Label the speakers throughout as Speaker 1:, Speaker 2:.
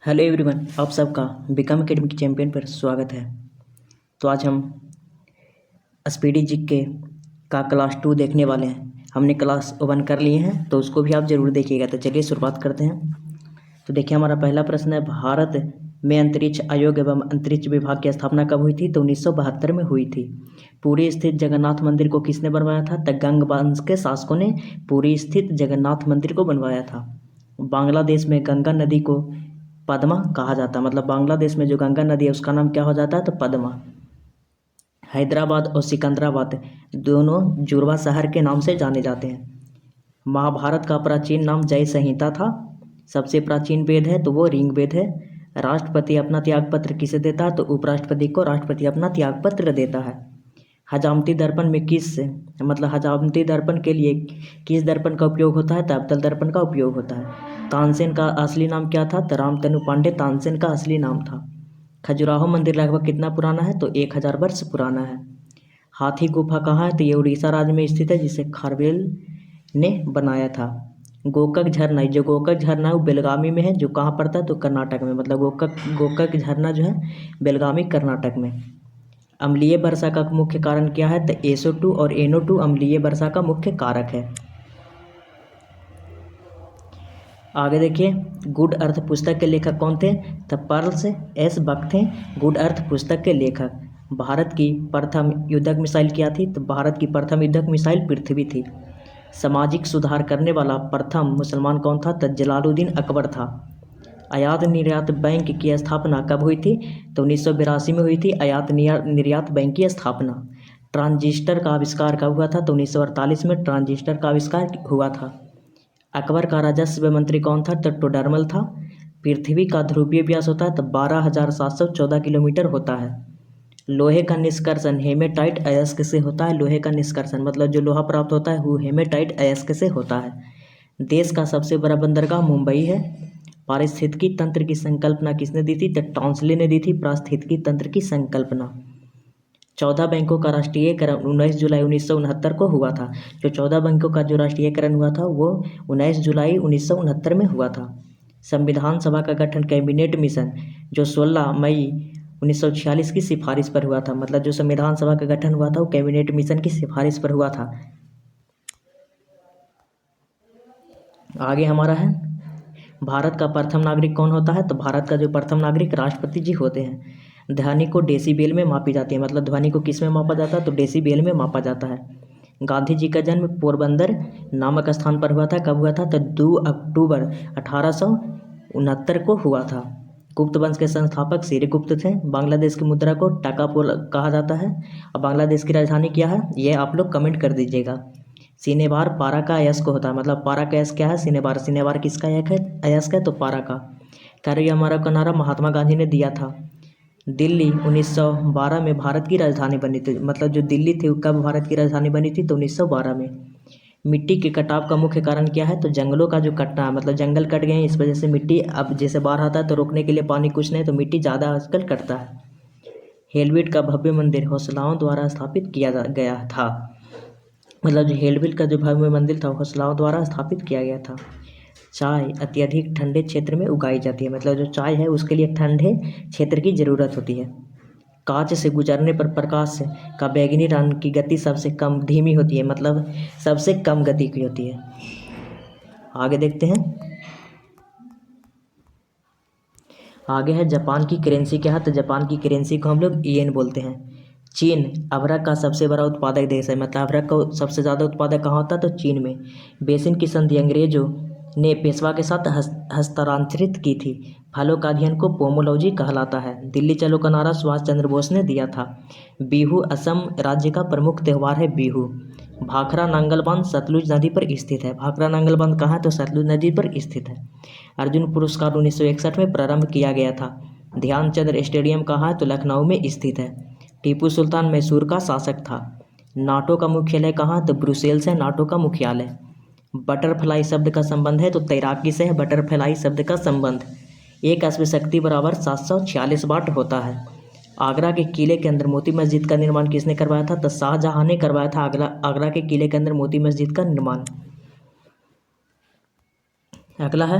Speaker 1: Hello everyone, आप सबका become academy champion पर स्वागत है। तो आज हम स्पीडी जीके का क्लास 2 देखने वाले हैं। हमने क्लास 1 कर लिए हैं, तो उसको भी आप ज़रूर देखिएगा। तो चलिए शुरुआत करते हैं। तो देखिए, हमारा पहला प्रश्न है, भारत में अंतरिक्ष आयोग एवं अंतरिक्ष विभाग की स्थापना कब हुई थी? तो 1972 में हुई थी। पुरी स्थित जगन्नाथ मंदिर को किसने बनवाया था? तो गंग वंश के शासकों ने पुरी स्थित जगन्नाथ मंदिर को बनवाया था। बांग्लादेश में गंगा नदी को पद्मा कहा जाता है, मतलब बांग्लादेश में जो गंगा नदी है उसका नाम क्या हो जाता है? तो पद्मा। हैदराबाद और सिकंदराबाद दोनों जुड़वा शहर के नाम से जाने जाते हैं। महाभारत का प्राचीन नाम जय संहिता था। सबसे प्राचीन वेद है तो वो ऋग वेद है। राष्ट्रपति अपना त्यागपत्र किसे देता है? तो उपराष्ट्रपति को राष्ट्रपति अपना त्यागपत्र देता है। हजामती दर्पण में हजामती दर्पण के लिए किस दर्पण का उपयोग होता है? तो अवतल दर्पण का उपयोग होता है। तानसेन का असली नाम क्या था? तो रामतनु पांडे तानसेन का असली नाम था। खजुराहो मंदिर लगभग कितना पुराना है? तो 1000 वर्ष पुराना है। हाथी गुफा कहाँ है? तो ये उड़ीसा राज्य में स्थित है, जिसे खारवेल ने बनाया था। गोकक झरना, जो गोकक झरना है वो बेलगामी में है, जो कहाँ पड़ता है? तो कर्नाटक में, मतलब गोकक झरना जो है बेलगामी कर्नाटक में। अम्लीय वर्षा का मुख्य कारण क्या है? तो SO2 और NO2 अम्लीय वर्षा का मुख्य कारक है। आगे देखिए, गुड अर्थ पुस्तक के लेखक कौन थे? तो पर्ल्स एस बक थे गुड अर्थ पुस्तक के लेखक। भारत की प्रथम युद्धक मिसाइल क्या थी? तो भारत की प्रथम युद्धक मिसाइल पृथ्वी थी। सामाजिक सुधार करने वाला प्रथम मुसलमान कौन था? तो जलालुद्दीन अकबर था। आयात निर्यात बैंक की स्थापना कब हुई थी? तो 1982 में हुई थी आयात निर्यात बैंक की स्थापना। ट्रांजिस्टर का आविष्कार कब हुआ था? तो 1948 में ट्रांजिस्टर का आविष्कार हुआ था। अकबर का राजस्व मंत्री कौन था? तो टोडरमल था। पृथ्वी का ध्रुवीय व्यास होता है तो 12,714 किलोमीटर होता है। लोहे का निष्कर्षण हेमेटाइट अयस्क से होता है। लोहे का निष्कर्षण मतलब जो लोहा प्राप्त होता है वो हेमेटाइट अयस्क से होता है। देश का सबसे बड़ा बंदरगाह मुंबई है। पारिस्थितिकी तंत्र की संकल्पना किसने दी थी? तो टॉन्सले ने दी थी पारिस्थितिकी तंत्र की संकल्पना। 14 बैंकों का राष्ट्रीयकरण 19 जुलाई 1969 को हुआ था। जो 14 बैंकों का जो राष्ट्रीयकरण हुआ था वो 19 जुलाई 1969 में हुआ था। संविधान सभा का गठन कैबिनेट मिशन जो 16 मई 1946 की सिफारिश पर हुआ था, मतलब जो संविधान सभा का गठन हुआ था वो कैबिनेट मिशन की सिफारिश पर हुआ था। आगे हमारा है, भारत का प्रथम नागरिक कौन होता है? तो भारत का जो प्रथम नागरिक राष्ट्रपति जी होते हैं। ध्वनि को डेसीबेल में मापी जाती है, मतलब ध्वनि को किस में मापा जाता है? तो डेसीबेल में मापा जाता है। गांधी जी का जन्म पोरबंदर नामक स्थान पर हुआ था। कब हुआ था? तो 2 अक्टूबर 1869 को हुआ था। गुप्त वंश के संस्थापक श्रीगुप्त थे। बांग्लादेश की मुद्रा को टाका कहा जाता है। और बांग्लादेश की राजधानी क्या है? ये आप लोग कमेंट कर दीजिएगा। सिनेबार पारा का अयस्क होता है, मतलब पारा का अयस्क क्या है? सिनेबार। सिनेबार किसका अयस्क है? तो पारा का। कार्य हमारा का नारा महात्मा गांधी ने दिया था। दिल्ली 1912 में भारत की राजधानी बनी थी, मतलब जो दिल्ली थी कब भारत की राजधानी बनी थी? तो 1912 में। मिट्टी के कटाव का मुख्य कारण क्या है? तो जंगलों का जो कटना है, मतलब जंगल कट गए हैं, इस वजह से मिट्टी अब जैसे बाढ़ आता है तो रोकने के लिए पानी कुछ नहीं, तो मिट्टी ज़्यादा आजकल कटता है। हेलविट का भव्य मंदिर हौसलाओं द्वारा स्थापित किया गया था, मतलब जो हेलविट का जो भव्य मंदिर था हौसलाओं द्वारा स्थापित किया गया था। चाय अत्यधिक ठंडे क्षेत्र में उगाई जाती है, मतलब जो चाय है उसके लिए ठंडे क्षेत्र की ज़रूरत होती है। कांच से गुजरने पर प्रकाश का बैंगनी रंग की गति सबसे कम धीमी होती है, मतलब सबसे कम गति की होती है। आगे देखते हैं। आगे है जापान की करेंसी क्या है? तो जापान की करेंसी को हम लोग येन बोलते हैं। चीन अभ्रक का सबसे बड़ा उत्पादक देश है, मतलब अभ्रक का सबसे ज़्यादा उत्पादक कहाँ होता है? तो चीन में। बेसिन की संधि अंग्रेजों ने पेशवा के साथ हस्तांतरित की थी। फलों का अध्ययन को पोमोलॉजी कहलाता है। दिल्ली चलो का नारा सुभाष चंद्र बोस ने दिया था। बिहू असम राज्य का प्रमुख त्यौहार है बिहू। भाखड़ा नांगल बांध सतलुज नदी पर स्थित है। भाखड़ा नांगल बांध कहाँ है? तो सतलुज नदी पर स्थित है। अर्जुन पुरस्कार 1961 में प्रारंभ किया गया था। ध्यानचंद स्टेडियम कहाँ है? तो लखनऊ में स्थित है। टीपू सुल्तान मैसूर का शासक था। नाटो का मुख्यालय कहाँ? तो ब्रुसेल्स है नाटो का मुख्यालय। बटरफ्लाई शब्द का संबंध है तो तैराकी से है बटरफ्लाई शब्द का संबंध। एक अश्व शक्ति बराबर 746 वाट होता है। आगरा के किले के अंदर मोती मस्जिद का निर्माण किसने करवाया था? तो शाहजहां ने करवाया था आगरा के किले के अंदर मोती मस्जिद का निर्माण। अगला है,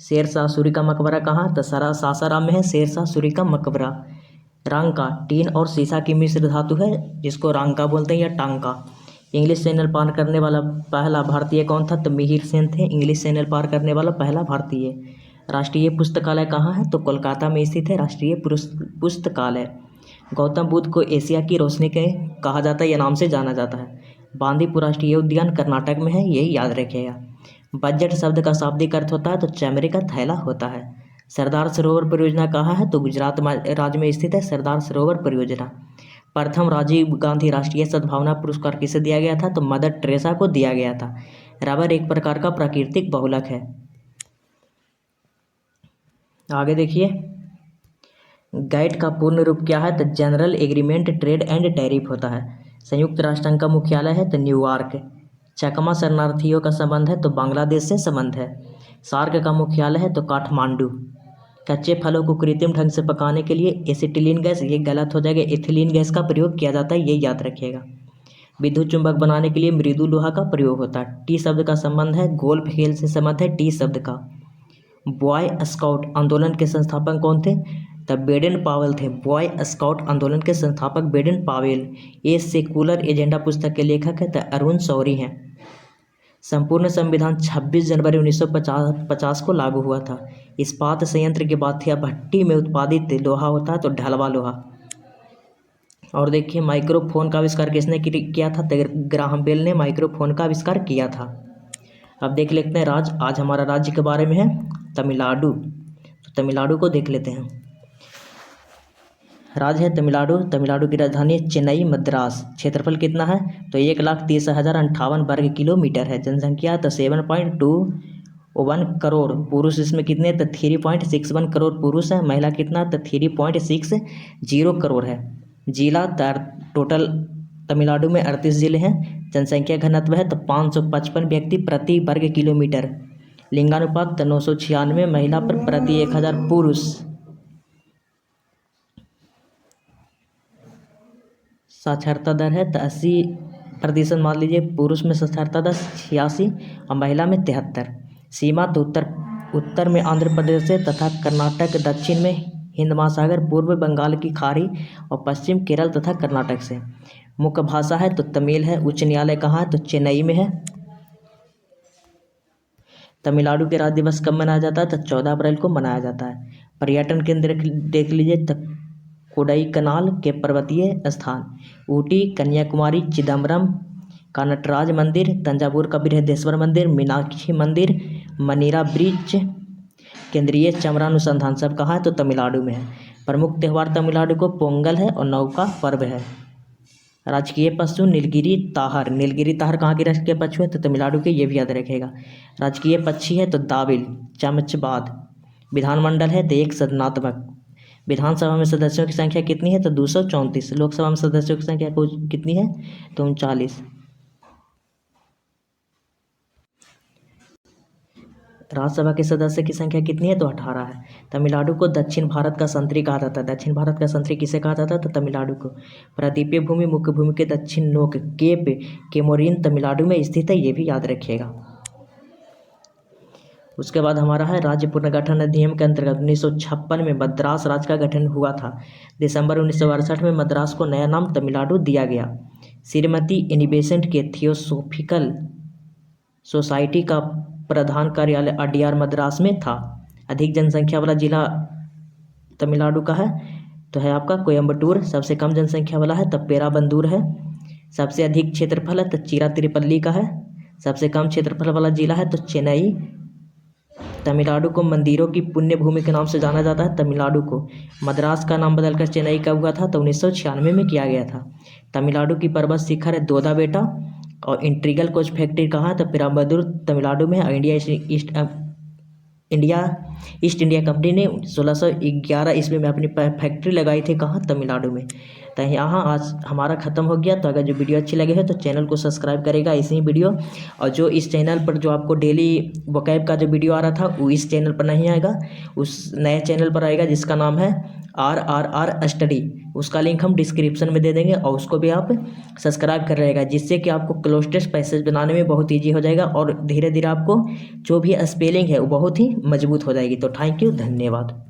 Speaker 1: शेरशाह सूरी का मकबरा कहाँ? तो सासाराम में है शेरशाह सूरी का मकबरा। रांका टीन और सीसा की मिश्र धातु है जिसको रांका बोलते हैं या टांका। इंग्लिश चैनल पार करने वाला पहला भारतीय कौन था? तो मिहिर सेन थे इंग्लिश चैनल पार करने वाला पहला भारतीय। राष्ट्रीय पुस्तकालय कहाँ है? तो कोलकाता में स्थित है राष्ट्रीय पुस्तकालय। गौतम बुद्ध को एशिया की रोशनी के कहा जाता है या नाम से जाना जाता है। बांदीपुर राष्ट्रीय उद्यान कर्नाटक में है, यही याद रखिएगा। बजट शब्द का शाब्दिक अर्थ होता है तो चमड़े का थैला होता है। सरदार सरोवर परियोजना कहाँ है? तो गुजरात राज्य में स्थित है सरदार सरोवर परियोजना। प्रथम राजीव गांधी राष्ट्रीय सद्भावना पुरस्कार किसे दिया गया था? तो मदर टेरेसा को दिया गया था। रबर एक प्रकार का प्राकृतिक बहुलक है। आगे देखिए, गैट का पूर्ण रूप क्या है? तो general agreement trade and tariff होता है। संयुक्त राष्ट्र संघ का मुख्यालय है तो न्यूयॉर्क। चकमा शरणार्थियों का संबंध है तो बांग्लादेश से संबंध है। सार्क का मुख्यालय है तो काठमांडू। कच्चे फलों को कृत्रिम ढंग से पकाने के लिए एसिटिलीन गैस, ये गलत हो जाएगा, एथिलीन गैस का प्रयोग किया जाता है, ये याद रखिएगा। विद्युत चुंबक बनाने के लिए मृदु लोहा का प्रयोग होता है। टी शब्द का संबंध है गोल्फ खेल से संबंध है टी शब्द का। बॉय स्काउट आंदोलन के संस्थापक कौन थे? तब बेडेन पावेल थे। बॉय स्काउट आंदोलन के संस्थापक बेडेन पावेल। ये सेकुलर एजेंडा पुस्तक के लेखक है तो अरुण शौरी हैं। संपूर्ण संविधान 26 जनवरी 1950 को लागू हुआ था। इस्पात संयंत्र के बाद या भट्टी में उत्पादित लोहा होता है तो ढलवा लोहा। और देखिए, माइक्रोफोन का आविष्कार किसने किया था? तो ग्राहम बेल ने माइक्रोफोन का आविष्कार किया था। अब देख लेते हैं राज्य। आज हमारा राज्य के बारे में है तमिलनाडु, तो तमिलनाडु को देख लेते हैं। राज्य है तमिलनाडु। तमिलनाडु की राजधानी है चेन्नई मद्रास। क्षेत्रफल कितना है? तो 1,30,058 वर्ग किलोमीटर है। जनसंख्या तो 7.21 करोड़। पुरुष इसमें कितने? तो 3.61 करोड़ पुरुष है। महिला कितना? तो 3.60 करोड़ है। जिला टोटल तमिलनाडु में 38 जिले हैं। जनसंख्या घनत्व है तो 555 व्यक्ति प्रति वर्ग किलोमीटर। लिंगानुपात तो 996 महिला पर प्रति 1000 पुरुष। साक्षरता दर है तो 80% मान लीजिए। पुरुष में साक्षरता दर 86 और महिला में 73। सीमा तो उत्तर में आंध्र प्रदेश से तथा कर्नाटक, दक्षिण में हिंद महासागर, पूर्व बंगाल की खाड़ी और पश्चिम केरल तथा कर्नाटक से। मुख्य भाषा है तो तमिल है। उच्च न्यायालय कहाँ है? तो चेन्नई में है। तमिलनाडु के राज्य दिवस कब मनाया जाता है? तो 14 अप्रैल को मनाया जाता है। पर्यटन केंद्र देख लीजिए तो कोडाईकनाल के पर्वतीय स्थान, ऊटी, कन्याकुमारी, चिदम्बरम का नटराज मंदिर, तंजावुर का बृहदेश्वर मंदिर, मीनाक्षी मंदिर, मनीरा ब्रिज, केंद्रीय चमड़ा अनुसंधान सब कहाँ है? तो तमिलनाडु में है। प्रमुख त्यौहार तमिलनाडु को पोंगल है और नौका पर्व है। राजकीय पशु नीलगिरी ताहर। नीलगिरी ताहर कहाँ के राजकीय पशु है? तो तमिलनाडु के, ये भी याद रखेगा। राजकीय पक्षी है तो दाविल चमचबाद। विधानमंडल है तो एक सदनात्मक। विधानसभा में सदस्यों की संख्या कितनी है? तो 234। लोकसभा में सदस्यों की संख्या कितनी है? तो 39। राज्यसभा के सदस्य की संख्या कितनी है? तो 18 है। तमिलनाडु को दक्षिण भारत का संतरी कहा जाता है। दक्षिण भारत का संतरी किसे कहा जाता है? तो तमिलनाडु को। प्रायद्वीपीय भूमि मुख्य भूमि के दक्षिण नोक केप केमोरिन तमिलनाडु में स्थित है, ये भी याद रखिएगा। उसके बाद हमारा है राज्य पुनर्गठन अधिनियम के अंतर्गत 1956 में मद्रास राज्य का गठन हुआ था। दिसंबर 1968 में मद्रास को नया नाम तमिलनाडु दिया गया। श्रीमती एनी बेसेंट के थियोसॉफिकल सोसाइटी का प्रधान कार्यालय अडियार मद्रास में था। अधिक जनसंख्या वाला जिला तमिलनाडु का है तो है आपका कोयम्बटूर। सबसे कम जनसंख्या वाला है तब पेराबंदूर है। सबसे अधिक क्षेत्रफल है तो चिरातिरुपल्ली का है। सबसे कम क्षेत्रफल वाला जिला है तो चेन्नई। तमिलनाडु को मंदिरों की पुण्य भूमि के नाम से जाना जाता है। तमिलनाडु को मद्रास का नाम बदलकर चेन्नई कब हुआ था? तो 1996 में किया गया था। तमिलनाडु की पर्वत शिखर है दोदा बेटा। और इंट्रीगल कोच फैक्ट्री कहाँ है? तो पेराम्बदूर तमिलनाडु में है। ईस्ट इंडिया कंपनी ने 1611 ईस्वी में अपनी फैक्ट्री लगाई थी कहाँ? तमिलनाडु में। तो यहाँ आज हमारा ख़त्म हो गया। तो अगर जो वीडियो अच्छी लगे है तो चैनल को सब्सक्राइब करेगा इसी वीडियो। और जो इस चैनल पर जो आपको डेली वोकैब का जो वीडियो आ रहा था वो इस चैनल पर नहीं आएगा, उस नए चैनल पर आएगा जिसका नाम है RRR स्टडी। उसका लिंक हम डिस्क्रिप्शन में दे देंगे और उसको भी आप सब्सक्राइब कर रहेगा, जिससे कि आपको क्लोज पैसेज बनाने में बहुत ईजी हो जाएगा और धीरे धीरे आपको जो भी स्पेलिंग है वो बहुत ही मजबूत हो जाएगी। तो थैंक यू, धन्यवाद।